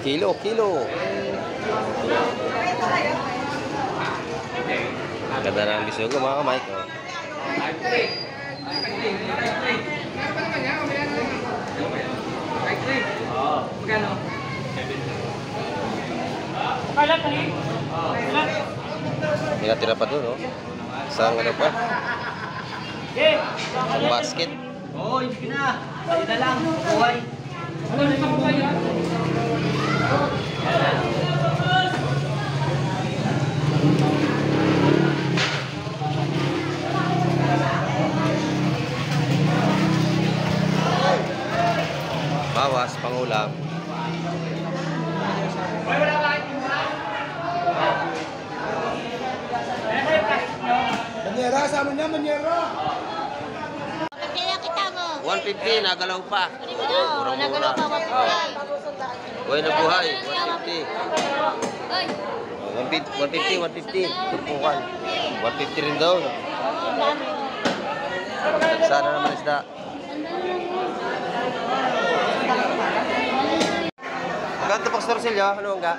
Kilo. Ganda na ang gusto ko mga Mike. Oh. May natira pa doon, oh. Isang ano pa? Isang basket. Oo, hindi na. Tayo na lang. Buhay. Bawas, pangulam. Manyera, sama niya, manyera. Kaya kita mo. 150, nagalaw pa. Oo, nagalaw pa mabuhay. Buhay na buhay, 150. Oy. 150. Tupukan. 150 rin daw. Sana naman isda. Magkano pa sa torsilyo? Ano nga?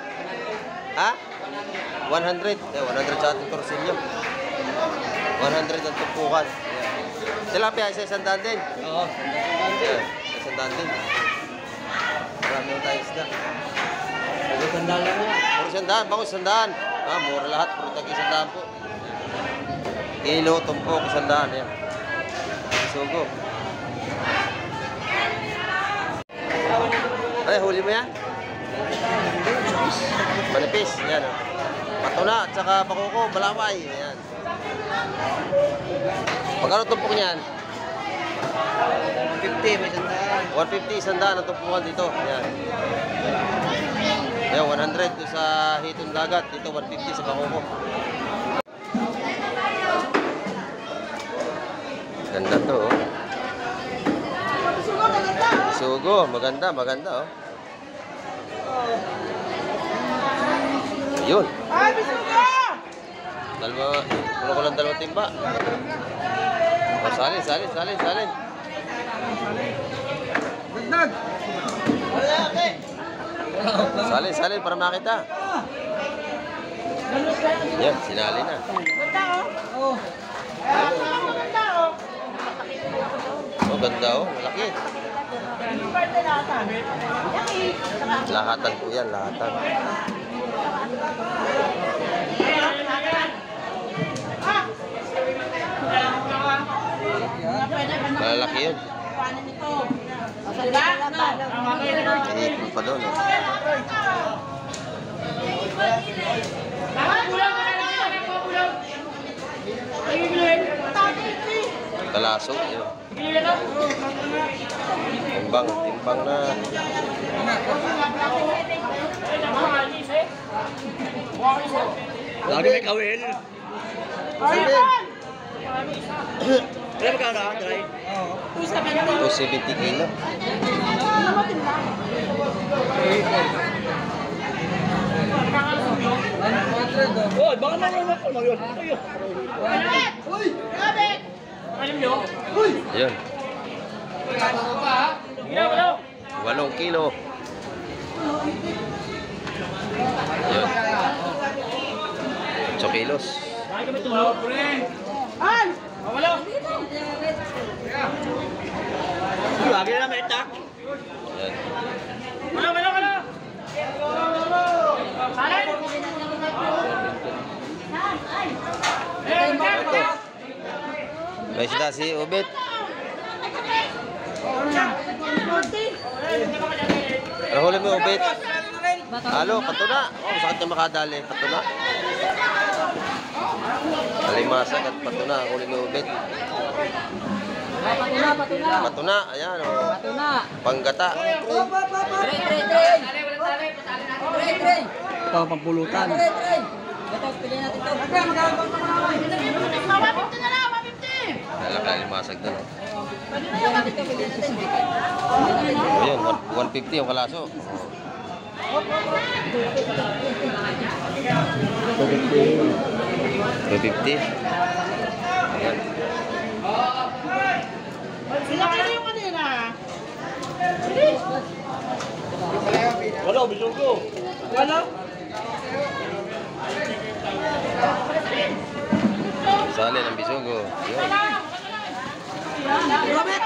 Ha? 100. 100 sa ating torsilyo. 100 ang tupukan. Tilapia, isa isang daan din. Oo. Isang daan din. Marami yung tayo isda. Puro sandal lang yan. Puro sandaan, bangus sandaan. Mura lahat, puro tagi sandaan po. Kilo, tumpok, sandaan. Ayan. Sugo. Ay, huli mo yan? Manipis, yan. Patuna at saka pakuko, balaway. Ayan. Pagkano tumpok niyan? 150, may sandal. 150, sandaan ang tumpukan dito. Ayan. Ayan, 100 doon sa hitong dagat. Dito, 150 sa pakuko. Ganda to, oh. Sugo, maganda, oh. Ayun. Ay, bisugo! Dalawa, kulang ko lang dalawang timba. Oh, salin. Dagdag! Salin para makita. Yan, sinali na. Ganda, oh. Ganda, oh. Oh, ganda, oh. Malaki. Lahatan po yan, lahatan. Malalaki yun. Hinipin pa doon, oh. Kalaso, yun. Timbang na. Lagi may kawin. Kaya magkano ka, Dry? 270 kilo. Oh, baka naman ako mag-yun. Uy! Grabe! Yun. 8 kilo. Yun. 8 kilos. Ay! Lagi na may tak. Yan. Ito. May isda si Ubit. Rahuli mo Ubit. Halo, patuna. Oh, masakit na makadali. Patuna. Alimasag at patuna. Huli mo Ubit. Patuna. Ayan. Oh. Panggata. Ito ang pampulutan. Lalaki alimasag doon. Ayan, 150 yung kalaso. 250. Ayan. Sila kayo yung kanina. Wala, bisugo. Wala. Sali ng bisugo. Yun. Robert!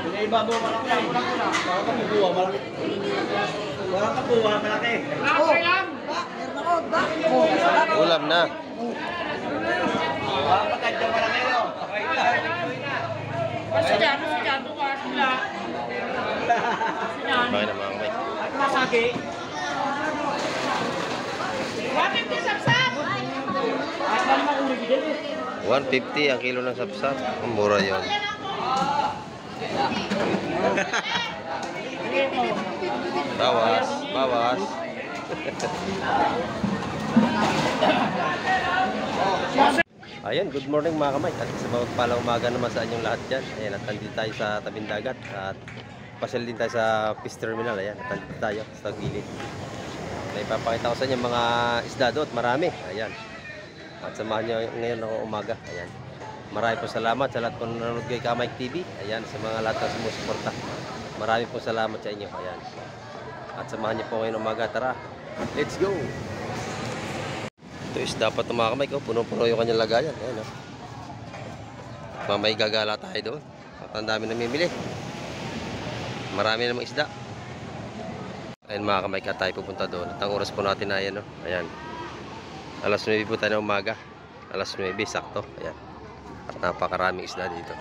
Pinaibabaw malaki. Walang kapukuha malaki. Walang kapukuha malaki. Meron ako. Oh, Ulam na. Walang patadya malaki. Bakit na mga kamay? Masagi. 150 sapsap! 150 ang kilo ng sapsap. Ang mura yun. Bawas. Bawas. Ayan, good morning mga kamay. At sa mapagpalang umaga naman sa inyong lahat dyan. Ayan, at nandito tayo sa tabing dagat. At pasyal din tayo sa fish terminal. Ayan, at nandito tayo sa tagilid. May papakita ko sa inyo mga isda doon. Marami. Ayan. At samahan nyo ngayon ako umaga. Ayan. Marami po salamat sa lahat po nanonood kay Kamay TV. Ayan, sa mga lahat na sumusuporta. Marami po salamat sa inyo. Ayan. At samahan nyo po ngayon umaga. Tara, let's go! Ito is dapat mga kamay ko. Puno-puno yung kanyang lagayan. Ayan, oh. Mamay gagala tayo doon. At ang dami namimili. Marami namang isda. Ayan mga kamay ka, tayo pupunta doon. At ang oras po natin na ayan, oh. Ayan. Alas 9 po tayo na umaga. Alas 9, sakto. Ayan. At napakaraming isda dito.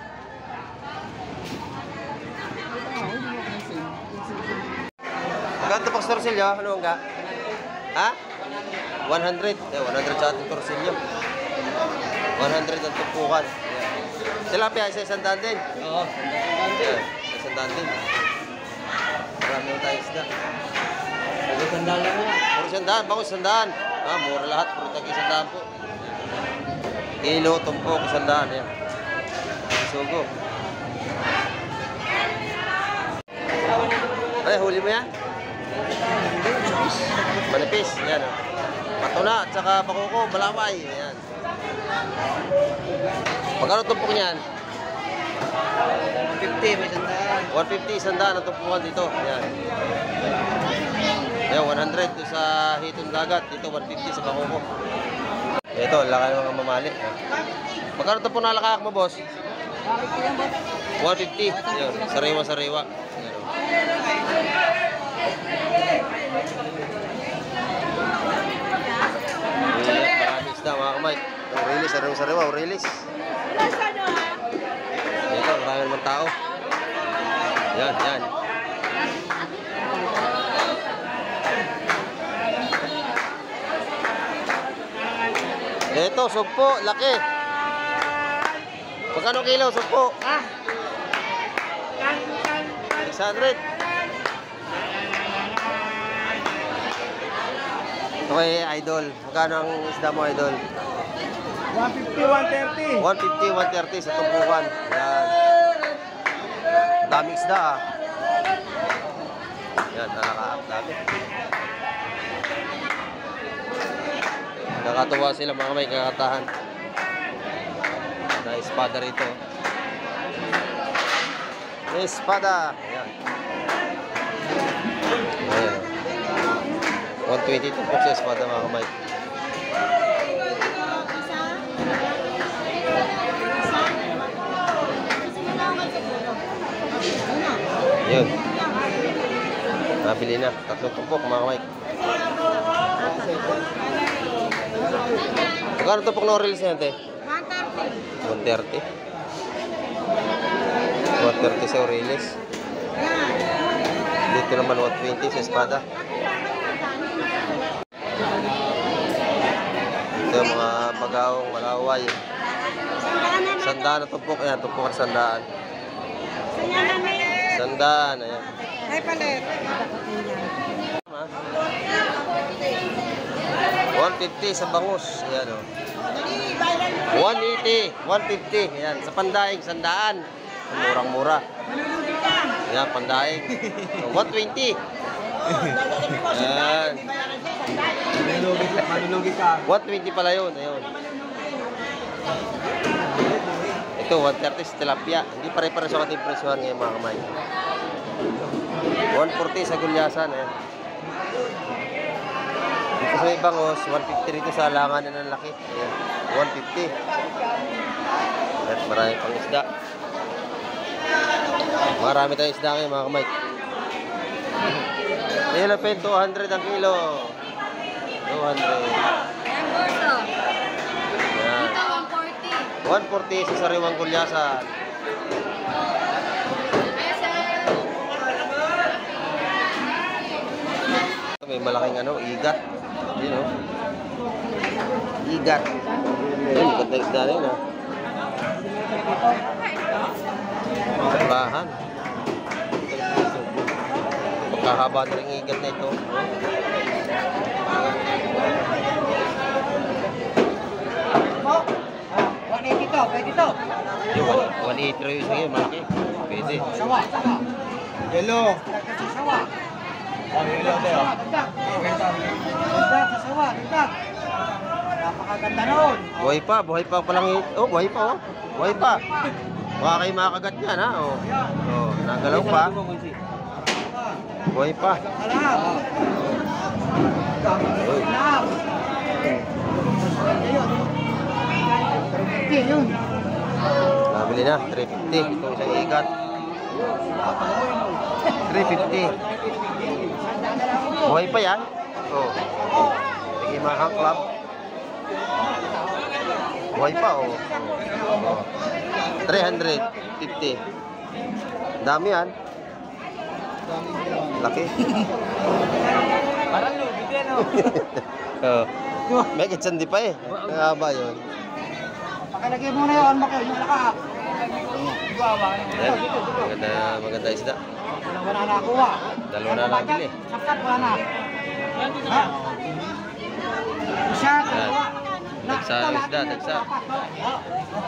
Magkano po torsilyo? Ano nga? Ha? 100. 100 sa ating torsilyo. 100 ang tumpukan. Tilapia, isa-100 din. Oo. Ayan, isa-100 din. Marami na tayo isda. Puro sandal lang yan. Puro 100, bangus 100. Ah, mura lahat, puro tagi 100 po. Kilo, tumpok, 100. Ayan. Sugo. Ay, huli mo yan? Manipis. Yan. Oh. Patuna at saka pakuko, balaway. Ayan. Magkano tumpok niyan? 50, may sandal. 150, 100 ang tumpukan dito. Ayan. Ayan, 100 dito sa hitong dagat. Dito, 150 sa pakuko. Ito, laki ng mga mamali. Magkano tumpok na lakak mo, boss? 150. Ayan, sariwa-sariwa. Ayan. Maraming isda mga kamay. Aurelis, sariwa, Aurelis. Ito, marami naman tao. Yan, yan. Ito, sugpo, laki. Magkano kilo, sugpo? 600. Okay, idol. Magkano ang isda mo, idol? 150, 130. 150, 130 sa tumpukan. Yan. Daming isda, ah. Yan, nakakaap dami. Nakatuwa sila mga may kakatahan. Na espada rito. Espada. Ayan. Ayan. 120 po sa espada mga kamay. Yun. Nabili na. 3 tumpok mga kamay. Magkano tumpok na Aurelis na yan, te? 130. 130 sa Aurelis. Dito naman 120 sa espada. Ito yung mga bagaong, malaway. 100 na tumpok. Ayan, tumpok at 100. 100. Ayan. Ay, palit. 150 sa bangus. Ayan, o. 180. 150. Ayan. Sa pandaing, 100. Murang-mura. Ayan, pandaing. 120. Ayan. Manulugi ka. 120 pala yun. Ayun. Ito, 130 sa tilapia. Hindi pare-pare sa ating presyohan ngayon mga kamay. 140 sa gulyasan. Ayan. Dito sa ibangos, 150 rito sa alangan ng laki. Ayan, 150. At marami pang isda. Marami tayong isda ngayon mga kamay. Tilapia 200 ang kilo. 200. Ayan. Dito 140. 140 sa sariwang gulyasan. May malaking igat. Yun o. Igat. Yun, ganda isda na yun ha. Bahan. Pagkahaba na rin igat na ito. Pwede to. Yung 180 rin yung ngayon, malaki. Pwede. Sawa. Yellow. Sawa. Oh, yellow tayo. Dagdag sa sawa. Dagdag. Napakaganda nun. Buhay pa palang oh, buhay pa oh. Buhay pa. Baka kayo makagat niyan ha. Oh. Oh, nagalaw pa. Buhay pa. Alam. Uy. Alam. Yun. Nabili na, 350. Ito isang igat. 350. Buhay pa yan. Oh. Sige mga club. Buhay pa oh. Oh. 350. Dami yan. Laki. Parang lubid yan, oh. Oh. May kitsandi pa eh. Nangaba yun. Pakalagay muna yun. Malaka. Ayan. Maganda isda. Wala na nakuha. Dalawa na lang bili. Sakat wala na. Ha? Isa, dalawa. Dagsa isda, dagsa.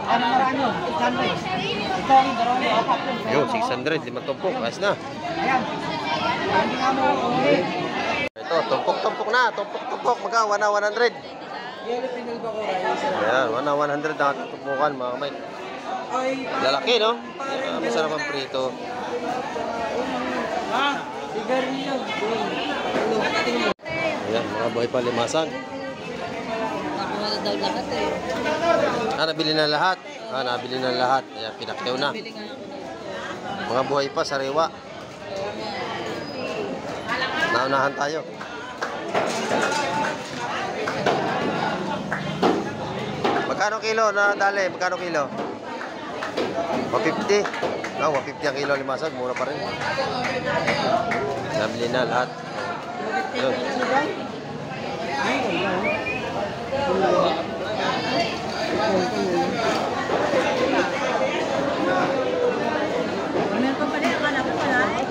Ano maraan yun? 600. Ito ang dalawang apat. Yo, 600, 5 tumpok. Ayos na. Ayan. Hindi nga mo. Ito, tumpok-tumpok na. Tumpok-tumpok. Magka, 100. Ayan, 100 na tumpukan mga kamay. Lalaki, no? Ayan, masarap ang prito. Ayan, mga buhay pa limasag. Nakuha daw lahat eh. Nabili na lahat. Nabili na lahat. Ayan, pinakyaw na. Mga buhay pa, sariwa. Naunahan tayo. Magkano kilo na dali? Magkano kilo? 150. 150 ang kilo limasag. Mura pa rin. Nabili na lahat. Yun.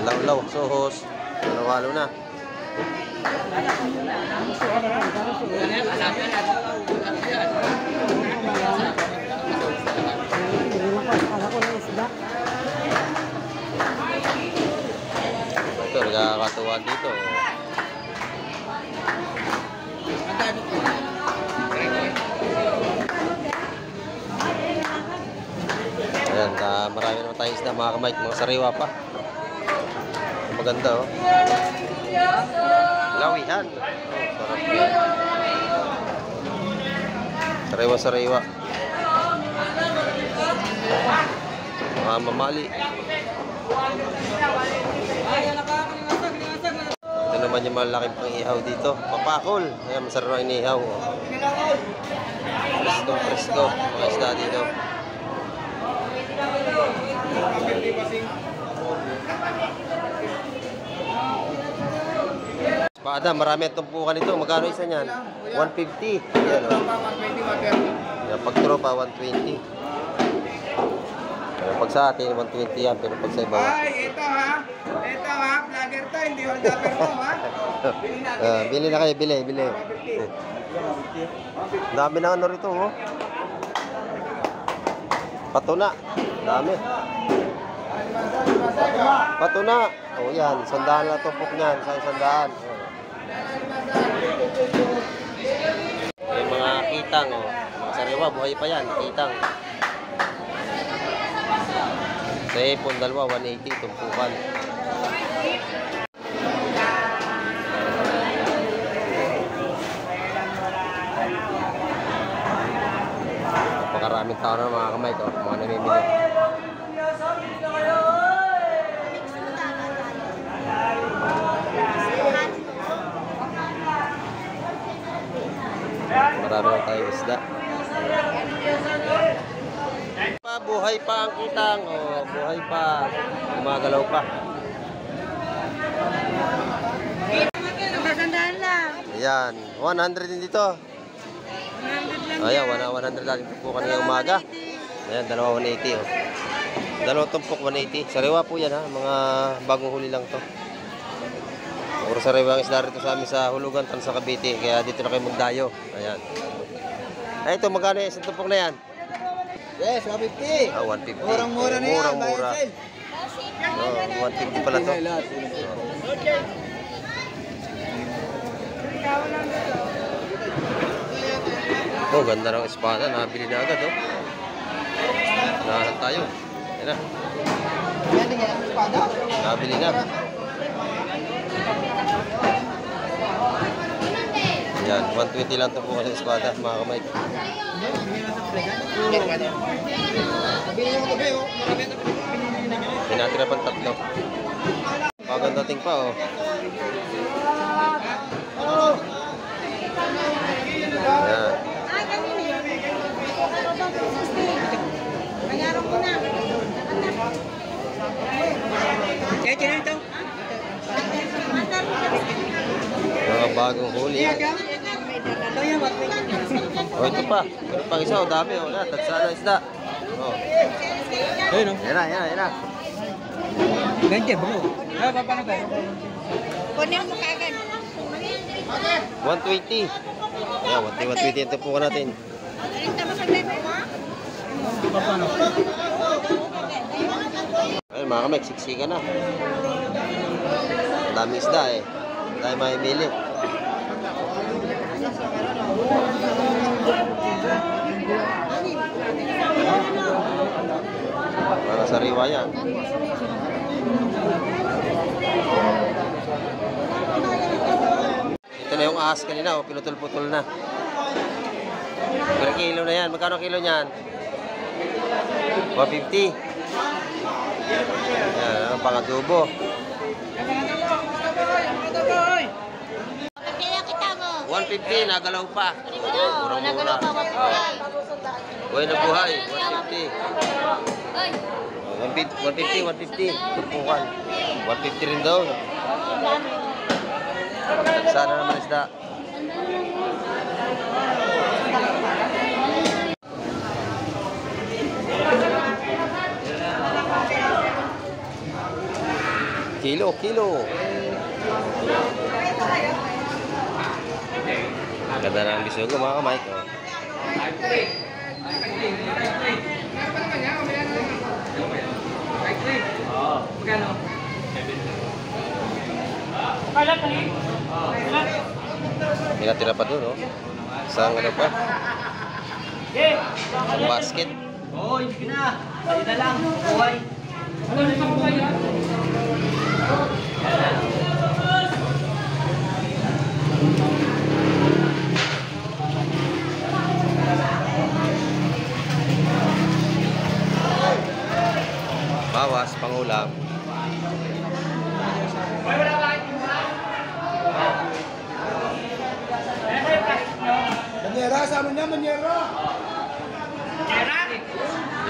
Law-law, sohos. Halo-halo na. Ito, nagkakatuwa dito. Ayan, marami naman tayong isda mga kamay, mga sariwa pa. Maganda oh. Lawihan. Oh, sarap yan. Sariwa-sariwa. Mga mamali. Ito naman yung malaking pang-ihaw dito. Papakol. Ayan, masarap na inihaw. Presko. Mga isda dito. Pada, marami ang tumpukan ito. Magkano isa niyan? 150. Ayan, oh. Yan, pag tropa, 120. Ayan, pag sa atin, 120 yan. Pero pag sa iba, Ay, ito ha. Ito ha. Vlogger to. Hindi hold upper to ha. bili na kayo, bili. Dami na ano rito, oh. Patuna. Dami. Patuna. Oh, yan. 100 na tumpok niyan. Sa 100. May mga kitang, oh. Mga sariwa, buhay pa yan. Kitang. Sa ipon, dalawa, 180, tumpukan. Napakaraming tao na mga kamay ito, mga namimili. Marami lang tayong isda. Buhay pa ang kitang. Oh, buhay pa. Gumagalaw pa. Sandaan lang. Ayan. 100 din dito. 100 lang. Ayan, 100 natin po kanina umaga. Ayan, dalawa 180. Oh. Dalawang tumpok 180. Sariwa po yan ha. Mga bagong huli lang to. Puro sariwa ang isda rito sa amin sa Hulugan, Tansa, Cavite. Kaya dito na kayo magdayo. Ayan. Ay, ito magkano yung isang tumpok na yan? Yes, 150. Ah, 150. Murang-mura na yan. Murang-mura. Oh, 150 pala to. Oh, ganda ng espada. Nabili na agad, oh. Nahan tayo. Yan na. Yan din yan, espada. Nabili na. Yan, 120 lang ito po kasi espada, mga kamay. Pinatira pang tatlo. Paganda ting pa, oh. Yan. Nangyarong ko na. Kaya ito. Mga bagong huli. Oh, ito pa. Ito pang isa, oh, dami, oh. Yan, tagsa na isda. Oh. Ayun o. Yan na, yan na, yan na. Ganyan bro. Ay, paano ba? Kunin mo kagad. 120. Yan, 120 ito po natin. Ito mo saglit mo. Paano? Ayun, mga kamay, siksika na. Dami isda, eh. Tayo mahimili. Para sariwa yan. Ito na yung ahas kanina, oh, pinutol-putol na. Per kilo na yan. Magkano kilo niyan? 150. Yan, ang pangadubo. Kaya kita mo. 150, nagalaw pa. Oo, nagalaw pa mabuhay. Buhay na buhay, 150. Oy. 150. Tupukan. 150 rin daw. Sana naman isda. Kilo. Ganda na ang bisugo, mga kamay ko. May natira pa doon, oh. Isang ano pa? Isang basket. Oo, hindi na. Sali na lang. Buhay. Bawas, pangulam. Manyera, sa amin niya, manyera.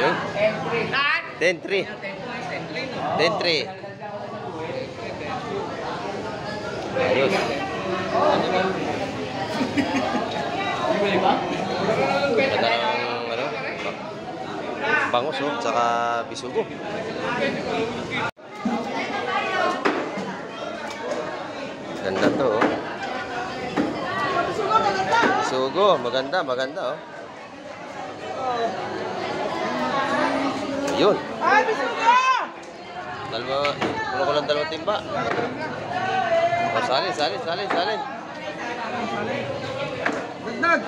Yun. 10-3. 10-3. Ayos. Ganda ng ano, bangos, oh, tsaka bisugo. Ganda to, oh. Bisugo, maganda, oh. Ayun. Ay, bisugo! Dalawa, kulo ko lang dalawang timba. Oh, salin. Dagdag.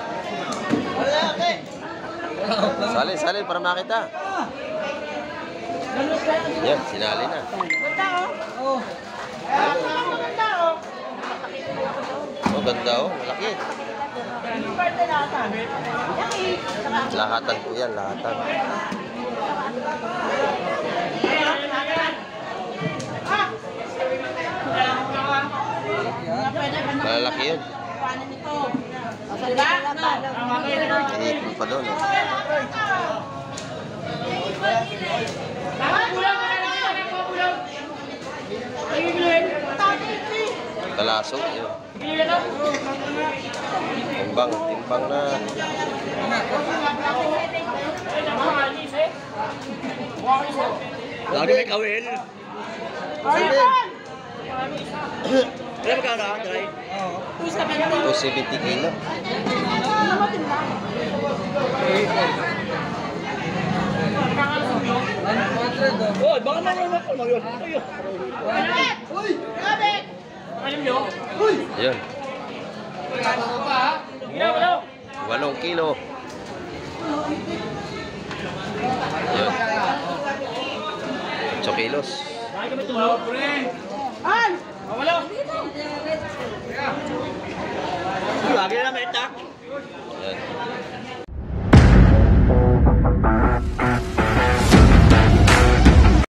Salin para makita. Yan, sinali na. Oh. Oh, ganda oh, malaki. Lahatan po yan, lahatan. Malalaki yun. Inipin pa doon. Kalaso, yun. Timbang, timbang na. Lagi may kawin. Sige. Kaya magkano ang dry? 270 kilo. Oh, baka naman ako mag-yun. Yan. 8 kilo. Yan. 8 kilos.